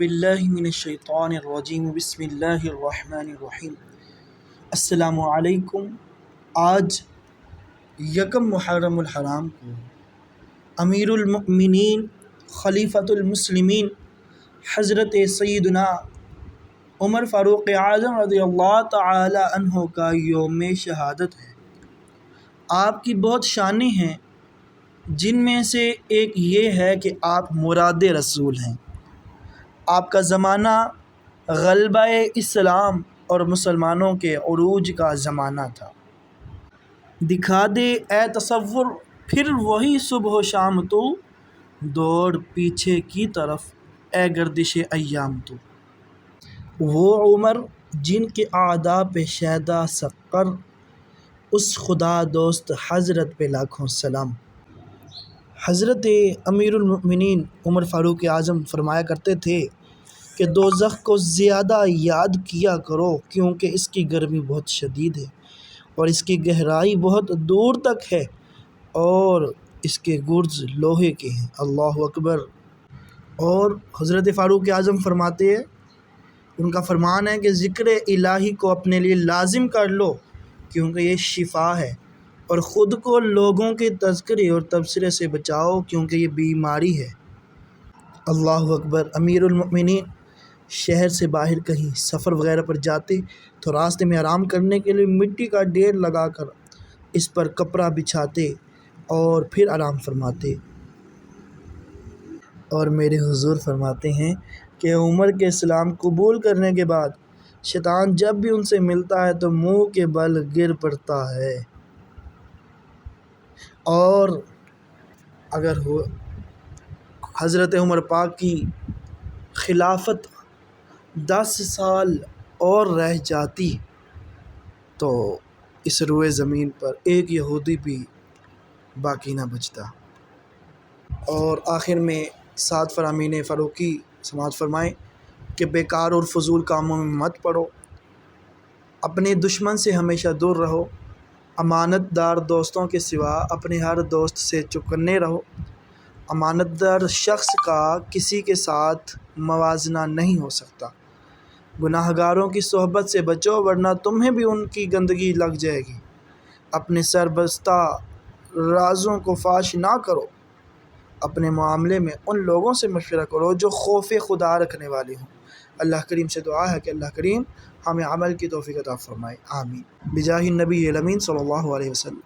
باللہ من الشیطان الرجیم بسم اللہ الرحمن الرحیم۔ السلام علیکم۔ آج یکم محرم الحرام کو امیر المؤمنین خلیفۃ المسلمین حضرت سیدنا عمر فاروق اعظم رضی اللہ تعالی عنہ کا یوم شہادت ہے۔ آپ کی بہت شانیں ہیں، جن میں سے ایک یہ ہے کہ آپ مراد رسول ہیں۔ آپ کا زمانہ غلبہ اسلام اور مسلمانوں کے عروج کا زمانہ تھا۔ دکھا دے اے تصور پھر وہی صبح و شام تو، دوڑ پیچھے کی طرف اے گردش ایام تو۔ وہ عمر جن کے اعداء پہ شیدا سقر، اس خدا دوست حضرت پہ لاکھوں سلام۔ حضرت امیر المؤمنین عمر فاروق اعظم فرمایا کرتے تھے کہ دوزخ کو زیادہ یاد کیا کرو، کیونکہ اس کی گرمی بہت شدید ہے اور اس کی گہرائی بہت دور تک ہے اور اس کے گرز لوہے کے ہیں۔ اللہ اکبر۔ اور حضرت فاروق اعظم فرماتے ہیں، ان کا فرمان ہے کہ ذکر الہی کو اپنے لیے لازم کر لو، کیونکہ یہ شفا ہے، اور خود کو لوگوں کے تذکرے اور تبصرے سے بچاؤ، کیونکہ یہ بیماری ہے۔ اللہ اکبر۔ امیر المؤمنین شہر سے باہر کہیں سفر وغیرہ پر جاتے تو راستے میں آرام کرنے کے لیے مٹی کا ڈھیر لگا کر اس پر کپڑا بچھاتے اور پھر آرام فرماتے۔ اور میرے حضور فرماتے ہیں کہ عمر کے اسلام قبول کرنے کے بعد شیطان جب بھی ان سے ملتا ہے تو منہ کے بل گر پڑتا ہے، اور اگر حضرت عمر پاک کی خلافت 10 سال اور رہ جاتی تو اس روئے زمین پر ایک یہودی بھی باقی نہ بچتا۔ اور آخر میں سعد فرامین فاروقی سماعت فرمائیں کہ بیکار اور فضول کاموں میں مت پڑو، اپنے دشمن سے ہمیشہ دور رہو، امانت دار دوستوں کے سوا اپنے ہر دوست سے چوکنے رہو۔ امانت دار شخص کا کسی کے ساتھ موازنہ نہیں ہو سکتا۔ گناہ گاروں کی صحبت سے بچو، ورنہ تمہیں بھی ان کی گندگی لگ جائے گی۔ اپنے سربستہ رازوں کو فاش نہ کرو۔ اپنے معاملے میں ان لوگوں سے مشورہ کرو جو خوف خدا رکھنے والے ہوں۔ اللہ کریم سے دعا ہے کہ اللہ کریم ہمیں عمل کی توفیق عطا فرمائے، آمین۔ بجاہ النبی الامین صلی اللہ علیہ وسلم۔